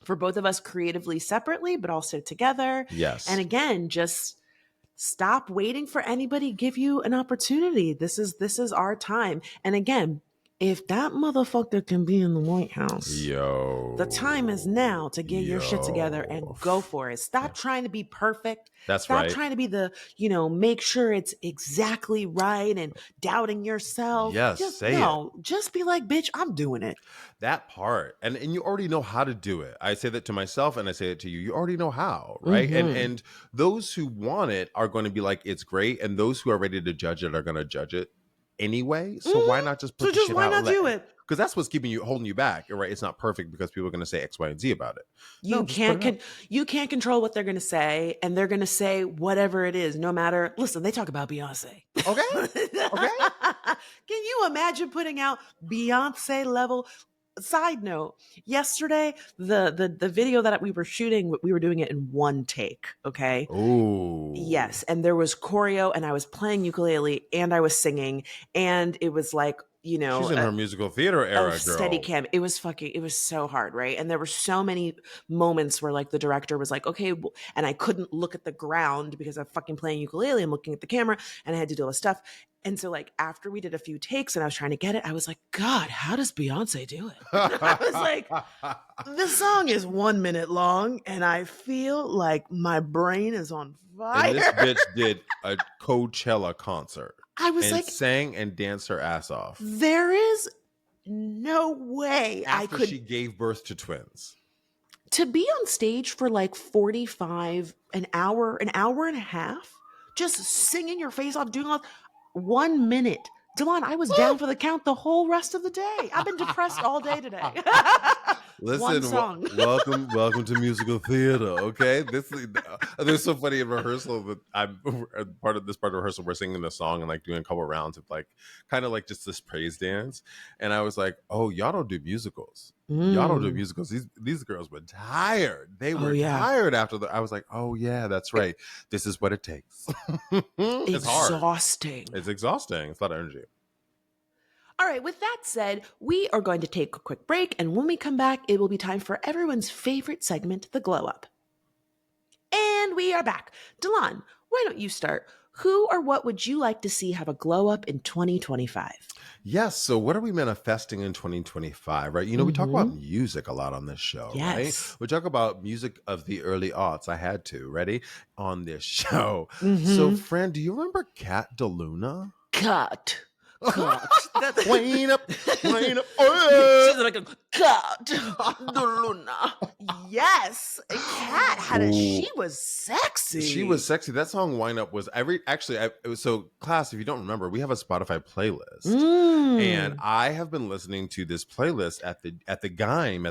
for both of us creatively separately, but also together. And yes. again, just stop waiting for anybody to give you an opportunity. This is our time. And again, if that motherfucker can be in the White House, the time is now to get your shit together and Yo. go for it. Stop trying to be perfect. That's Stop right. trying to be make sure it's exactly right and doubting yourself. Yes, Just say it. no, just be like, bitch, I'm doing it. That part. And you already know how to do it. I say that to myself and I say it to you. You already know how, right? And Mm-hmm. and those who want it are going to be like, it's great. And those who are ready to judge it are going to judge it anyway. So why Mm-hmm. not just put So the just shit why out? not do it? Because that's what's holding you back, right? It's not perfect because people are going to say X, Y, and Z about it. No, You just put can't it out. you can't control what they're going to say, and they're going to say whatever it is, no matter. Listen, they talk about Beyonce. Okay. Okay. Can you imagine putting out Beyonce level? side note, yesterday, the video that we were shooting, we were doing it in one take. Okay. Oh, Yes. And there was choreo and I was playing ukulele and I was singing and it was like, she's in her musical theater era, steady girl. cam. It was so hard, right? And there were so many moments where like the director was like, okay, and I couldn't look at the ground because I'm fucking playing ukulele. I'm looking at the camera and I had to do all this stuff. And so like after we did a few takes and I was trying to get it, I was like, God, how does Beyonce do it? I was like, the song is 1 minute long and I feel like my brain is on fire. And this bitch did a Coachella concert. I was and like, sang and danced her ass off. There is no way After she gave birth to twins. To be on stage for like 45, an hour and a half, just singing your face off, doing all 1 minute. Delon, I was down for the count the whole rest of the day. I've been depressed all day today. Listen, welcome to musical theater. Okay, this is so funny in rehearsal that I'm part of rehearsal. We're singing the song and like doing a couple rounds of like kind of like just this praise dance, and I was like, oh, y'all don't do musicals. Y'all don't do musicals. These girls were tired. They were tired after I was like, oh yeah, that's right. This is what it takes. It's exhausting. Hard. It's exhausting. It's a lot of energy. All right, with that said, we are going to take a quick break, and when we come back, it will be time for everyone's favorite segment, the glow up. And we are back. Delon, why don't you start? Who or what would you like to see have a glow up in 2025? Yes. So what are we manifesting in 2025, right? You know, we talk about music a lot on this show, right? We talk about music of the early aughts. I had to, ready? On this show. So, friend, do you remember Cat DeLuna? Cat. Wait up. Oh, she's like a cat, DeLuna. Yes, a cat had she was sexy. She was sexy. That song "Wind Up" was it was so class. If you don't remember, we have a Spotify playlist, and I have been listening to this playlist at the Gym at the gym.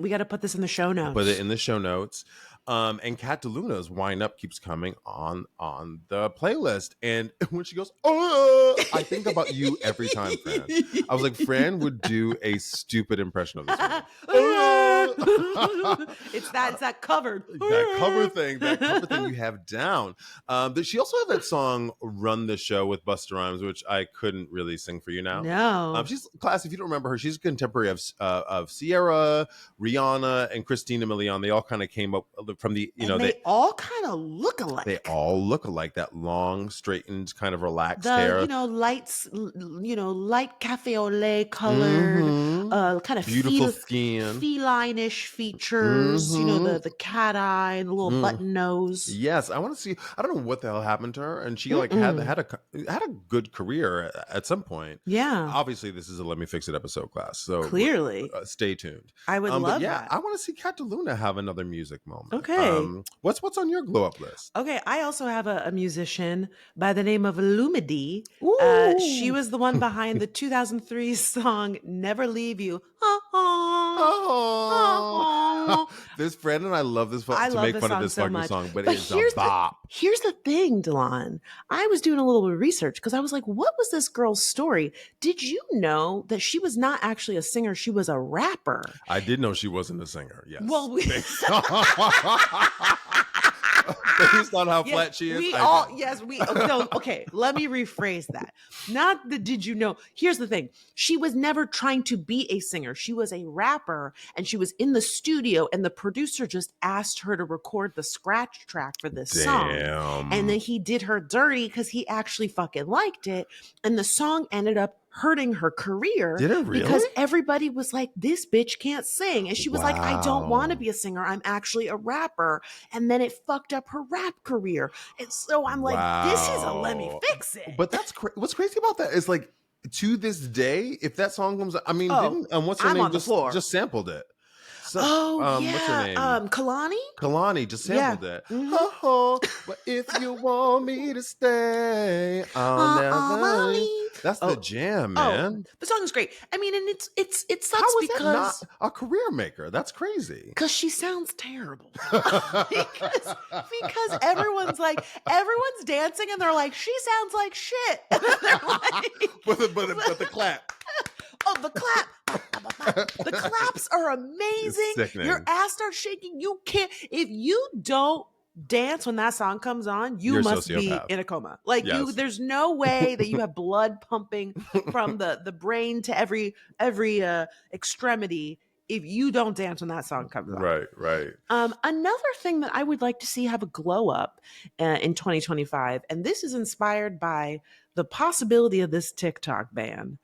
We got to put this in the show notes. Put it in the show notes. And Cat DeLuna's "Wind Up" keeps coming on the playlist, and when she goes, "Oh," I think about you every time, Fran. I was like, Fran would do a stupid impression of this one. It's that cover. That cover thing you have down. She also had that song "Run the Show" with Busta Rhymes, which I couldn't really sing for you now. No, she's class. If you don't remember her, she's a contemporary of Sierra, Rihanna, and Christina Milian. They all kind of came up from the they all kind of look alike. They all look alike. That long, straightened, kind of relaxed hair. Light cafe au lait colored, kind of beautiful skin, feline-ish features. The cat eye and the little button nose. Yes, I want to see. I don't know what the hell happened to her, and she like had a good career at some point. Yeah, obviously this is a Let Me Fix It episode class, so clearly stay tuned. I would love that. I want to see Cat DeLuna have another music moment. Okay, what's on your glow up list? Okay, I also have a musician by the name of Lumidee. She was the one behind the 2003 song "Never Leave You." This friend and I love this to make fun of this fucking song, but it's a bop. Here's the thing, Delon. I was doing a little bit of research because I was like, what was this girl's story? Did you know that she was not actually a singer? She was a rapper. I did know she wasn't a singer, yes. Well, based on how flat she is. Okay, let me rephrase that. Not the did you know. Here's the thing. She was never trying to be a singer. She was a rapper and she was in the studio and the producer just asked her to record the scratch track for this song. And then he did her dirty because he actually fucking liked it. And the song ended up hurting her career. Did it really? Because everybody was like, this bitch can't sing. And she was like, I don't want to be a singer. I'm actually a rapper. And then it fucked up her rap career. And so I'm like, this is a Let Me Fix It. But that's what's crazy about that is like, to this day, if that song comes out, I mean, what's her name just sampled it. So, what's her name? Kalani? Kalani just sampled it. But if you want me to stay, I'll never leave. That's the jam, man. The song is great. I mean, and it sucks because that not a career maker. That's crazy. Because she sounds terrible. because everyone's dancing and they're like, she sounds like shit. And they're like, but the clap. Oh, the clap. The claps are It's amazing. Your sickening. ass starts shaking. You can't, if you don't dance when that song comes on, you You're a must be sociopath. in a coma. Like Yes. there's no way that you have blood pumping from the brain to every extremity if you don't dance when that song comes on. Right, right. Another thing that I would like to see have a glow up in 2025, and this is inspired by the possibility of this TikTok ban,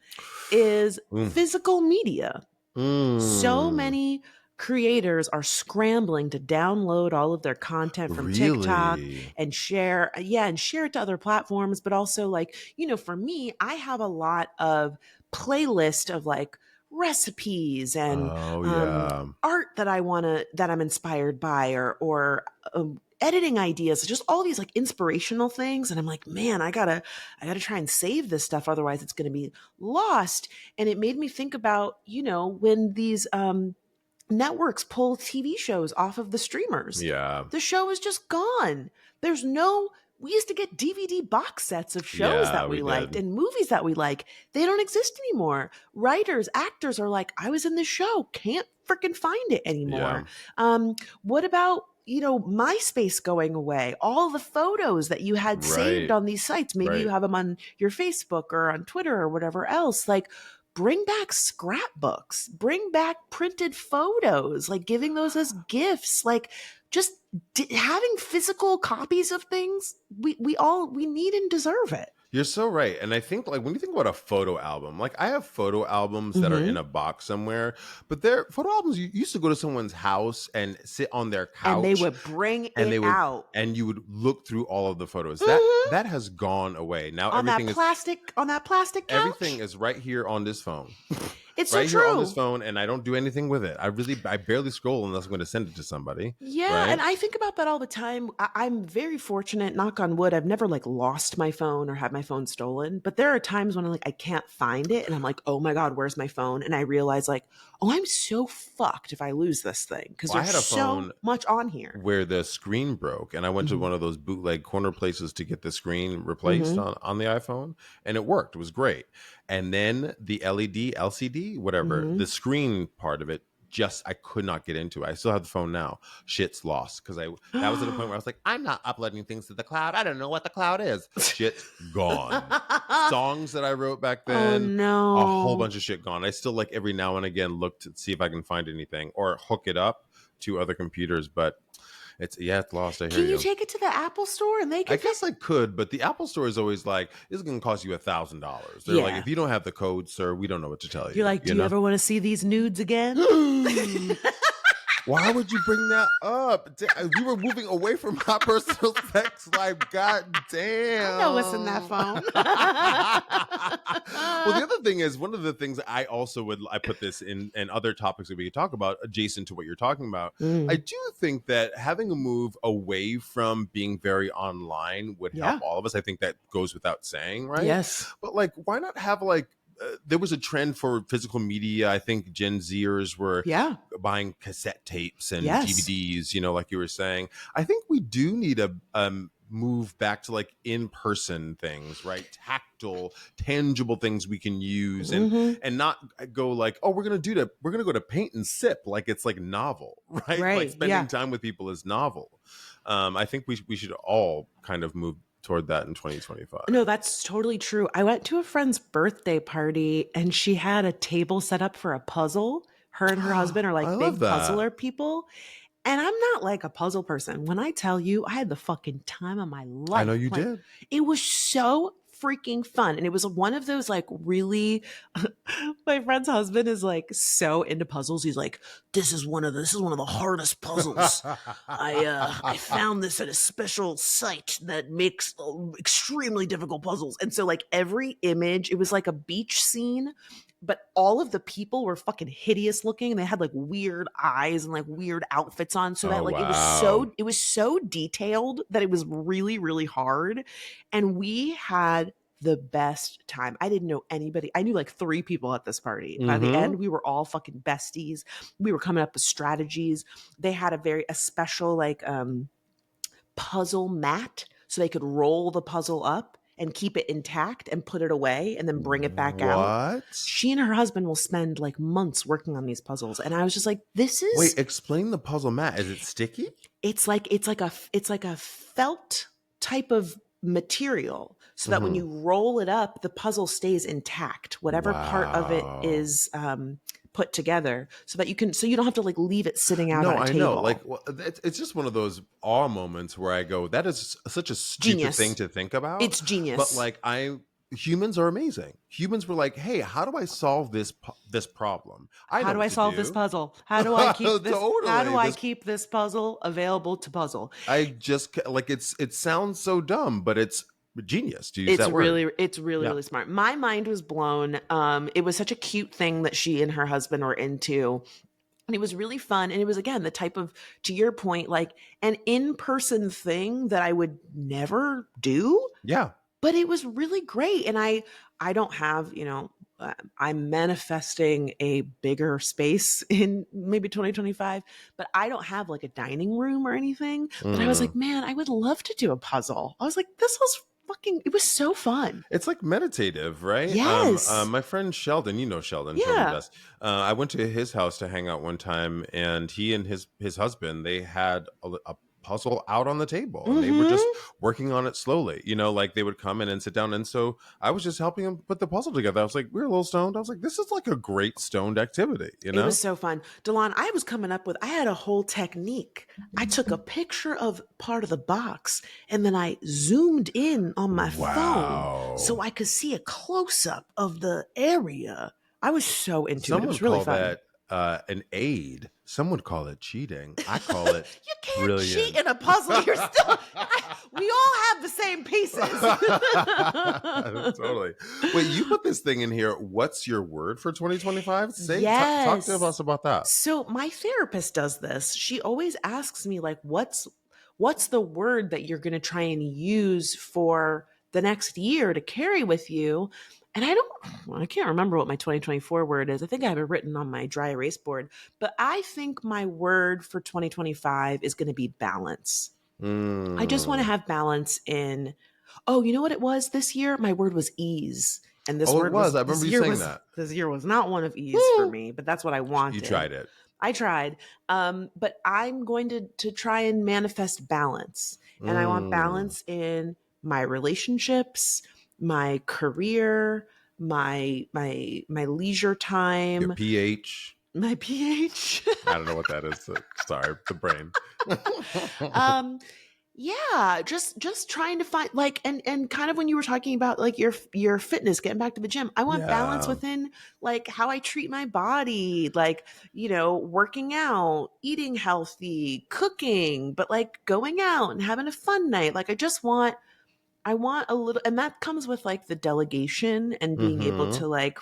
is Mm. physical media. So Mm. many creators are scrambling to download all of their content from TikTok Really? and share, and share it to other platforms. But also, like, for me, I have a lot of playlist of like recipes and Oh, yeah. art that I'm inspired by, or editing ideas, just all these like inspirational things. And I'm like, man, I gotta try and save this stuff, otherwise it's gonna be lost. And it made me think about, when these networks pull TV shows off of the streamers, Yeah. the show is just gone. There's no, we used to get DVD box sets of shows Yeah, that we we liked did. and movies that we like. They don't exist anymore. Writers, actors are like, I was in this show, can't freaking find it Yeah. anymore. What about, MySpace going away? All the photos that you had saved Right. on these sites, maybe you Right. have them on your Facebook or on Twitter or whatever else. Like, bring back scrapbooks, bring back printed photos, like giving those as gifts, like just having physical copies of things. We need and deserve it. You're so right. And I think like when you think about a photo album, like I have photo albums that are in Mm-hmm. a box somewhere, but they're photo albums you used to go to someone's house and sit on their And they couch would bring and it they would out. and you would look through all of the photos. That Mm-hmm. that has gone away. Now On that plastic everything couch. is right here on this phone. It's so Right here on this true. phone, and I don't do anything with it. I barely scroll unless I'm going to send it to somebody. Yeah, Right? and I think about that all the time. I'm very fortunate, knock on wood. I've never like lost my phone or had my phone stolen, but there are times when I can't find it, and I'm like, oh my god, where's my phone? And I realize like, oh, I'm so fucked if I lose this thing because Well, I there's had a so phone much on here. where the screen broke, and I went to Hmm. one of those bootleg corner places to get the screen replaced Hmm. on the iPhone, and it worked. It was great. And then the LED, LCD, whatever, Hmm. the screen part of it, just I could not get into it. I still have the phone now. Shit's lost because I that was at a point where I was like, I'm not uploading things to the cloud. I don't know what the cloud is. Shit's gone. Songs that I wrote back Oh then, a whole no. bunch of shit gone. I still like every now and again look to see if I can find anything or hook it up to other computers, but it's lost. I hear Can you you. take it to the Apple store and they I can guess fix? I could, but the Apple store is always like, this is going to cost you $1,000. They're like, Yeah. if you don't have the code, sir, we don't know what to tell You're you. like, do You you know? ever want to see these nudes again? Why would you bring that up? We were moving away from my personal sex life. God damn. I know what's in that phone. Well, the other thing is, one of the things I also I put this in and other topics that we could talk about adjacent to what you're talking about. I Mm, do think that having a move away from being very online would help yeah. all of us. I think that goes without saying, right? Yes. But like, why not have like, there was a trend for physical media. I think Gen Zers were Yeah. buying cassette tapes and Yes. DVDs, like you were saying. I think we do need a move back to like in-person things, right? Tactile, tangible things we can use and Hmm. not go like, oh, we're going to go to paint and sip like it's like novel, right? Like Right. spending Yeah. time with people is novel. I think we should all kind of move toward that in 2025. No, that's totally true. I went to a friend's birthday party and she had a table set up for a puzzle. Her and her husband are I like love big that. puzzler people. And I'm not like a puzzle person. When I tell you, I had the fucking time of my I know life you playing. did. It was so freaking fun. And it was one of those like really my friend's husband is like so into puzzles. He's like, this is one of the hardest puzzles. I found this at a special site that makes extremely difficult puzzles. And so like every image, it was like a beach scene, but all of the people were fucking hideous looking and they had like weird eyes and like weird outfits on, so that Oh, like wow. it was so detailed that it was really really hard. And we had the best time. I didn't know anybody. I knew like 3 people at this party. By the Mm-hmm. end, we were all fucking besties. We were coming up with strategies. They had a special like puzzle mat so they could roll the puzzle up and keep it intact and put it away and then bring it back out. What? She and her husband will spend like months working on these puzzles. And I was just like, this is Wait, explain the puzzle mat. Is it sticky? it's like a felt type of material so that when you roll it up, the puzzle stays intact, whatever part of it Wow. is put together, so that you don't have to like leave it sitting out No, on a I know. Like, table. well, it's just one of those awe moments where I go, that is such a stupid thing Genius. to think about. It's But genius. like, humans are amazing. Humans were like, hey, how do I solve this problem? I How know do what I to solve this do. puzzle? How do Totally. I This keep this puzzle available to puzzle? I just like it sounds so dumb, but it's genius to use that word. It's really, Yeah. really smart. My mind was blown. It was such a cute thing that she and her husband were into. And it was really fun. And it was, again, the type of, to your point, like an in person thing that I would never do, Yeah. but it was really great. And I don't have, I'm manifesting a bigger space in maybe 2025, but I don't have like a dining room or anything. But I was like, Mm. man, I would love to do a puzzle. I was like, this was it was so fun. It's like meditative, right? Yes. My friend Sheldon, you know Sheldon Yeah. Best. I went to his house to hang out one time, and he and his husband, they had a puzzle out on the table, and they were just Mm-hmm. working on it slowly. Like they would come in and sit down, and so I was just helping him put the puzzle together. I was like, we were a little stoned. I was like, this is like a great stoned activity, you It was know? so fun. Delon, I had a whole technique. I took a picture of part of the box and then I zoomed in on my phone so Wow. I could see a close up of the area. I was so into it. It Some was would really call fun. that an aid. Some would call it cheating. I call it You can't cheat brilliant. in a puzzle. We all have the same pieces. Totally. Wait, you put this thing in here. What's your word for 2025? Talk to Yes. us about that. So my therapist does this. She always asks me like what's the word that you're going to try and use for the next year to carry with you? And I can't remember what my 2024 word is. I think I have it written on my dry erase board, but I think my word for 2025 is going to be balance. I just want to Mm. have balance in. Oh, you know what it was this year? My word was ease. And Oh, it was. I remember you saying that. this year was not one of ease for Woo! me, but that's what I You wanted. tried it. I tried. But I'm going to try and manifest balance. And I want Mm. balance in my relationships, my career, my leisure Your time, pH. my pH. I don't know what that is. Sorry, the brain. um yeah, just trying to find like and kind of when you were talking about like your fitness, getting back to the gym, I want balance Yeah. within like how I treat my body, like, working out, eating healthy, cooking, but like going out and having a fun night. Like I want a little, and that comes with like the delegation and being able Mm-hmm. to like,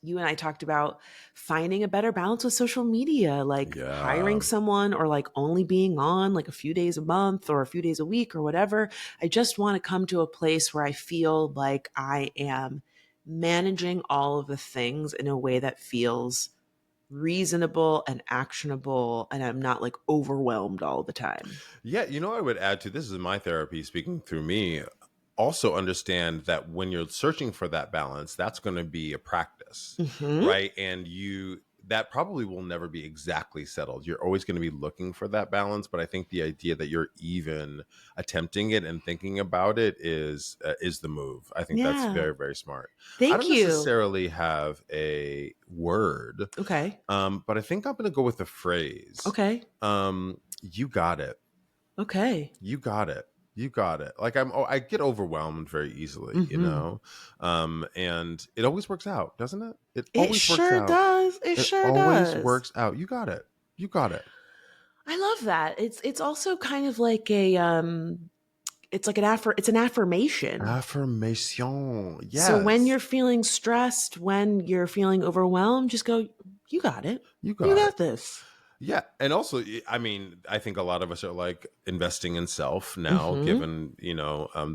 you and I talked about finding a better balance with social media, like Yeah. hiring someone or like only being on like a few days a month or a few days a week or whatever. I just want to come to a place where I feel like I am managing all of the things in a way that feels reasonable and actionable, and I'm not like overwhelmed all the time. Yeah, I would add to this is my therapy speaking through me. Also understand that when you're searching for that balance, that's going to be a practice, Hmm. right? And that probably will never be exactly settled. You're always going to be looking for that balance, but I think the idea that you're even attempting it and thinking about it is the move. I think that's Yeah. very, very smart. I Thank don't you. necessarily have a word, Okay. but I think I'm going to go with the phrase. Okay. You got it. Okay. You got it. You got it. Like I get overwhelmed very easily, Hmm. and it always works out, doesn't it? It It always works sure out. does. It It sure always does. works out. You got it. You got it. I love that. It's also kind of like it's like it's an affirmation. Affirmation. So when Yes. you're feeling stressed, when you're feeling overwhelmed, just go, you got it. You You got it. got this. Yeah, and also, I mean, I think a lot of us are like investing in self now, Hmm. given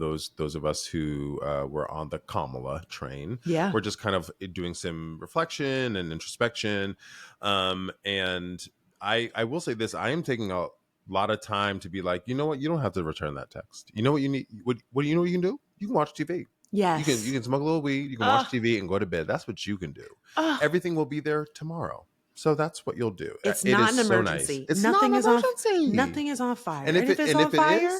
those of us who were on the Kamala train. Yeah. We're just kind of doing some reflection and introspection, and I will say this: I am taking a lot of time to be like, you know what, you don't have to return that text. You know what you need? What do you know what you can do? You can watch TV. Yes. You can smoke a little weed, you can watch TV and go to bed. That's what you can do. Everything will be there tomorrow. So that's what you'll do. It's not an emergency. So nice. It's nothing not is an emergency. Nothing is on fire. And if it's on fire,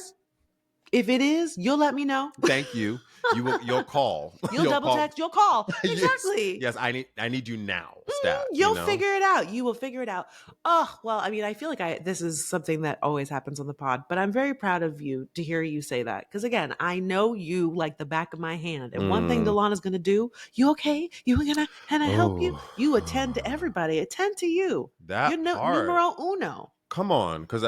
if it is, you'll let me know. Thank you. You'll call. You'll double text. You'll call. Exactly. Yes, I need you now. Stat. You'll figure it out. You will figure it out. Oh, well, I mean, I feel like this is something that always happens on the pod, but I'm very proud of you to hear you say that. Because again, I know you like the back of my hand. And one thing Delana's going to do, you okay? You gonna help you? You attend to everybody. Attend to you. You're numero uno. Come on, because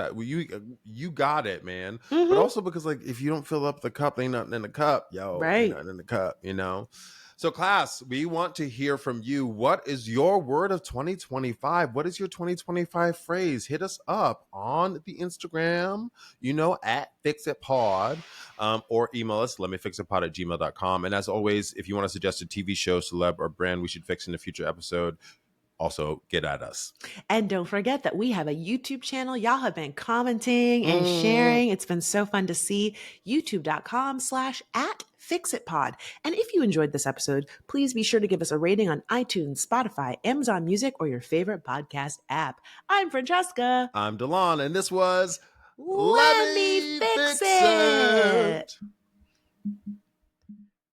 you got it, man. But also because like if you don't fill up the cup, ain't nothing in the cup, right? Nothing in the cup, you know. So class, we want to hear from you. What is your word of 2025? What is your 2025 phrase? Hit us up on the Instagram, at FixItPod, or email us, lemmefixitpod@gmail.com. And as always, if you want to suggest a TV show, celeb, or brand we should fix in a future episode, also get at us. And don't forget that we have a YouTube channel. Y'all have been commenting and sharing. It's been so fun to see. youtube.com/@FixItPod. And if you enjoyed this episode, please be sure to give us a rating on iTunes, Spotify, Amazon Music, or your favorite podcast app. I'm Francesca. I'm Delon, and this was Let Me Fix It.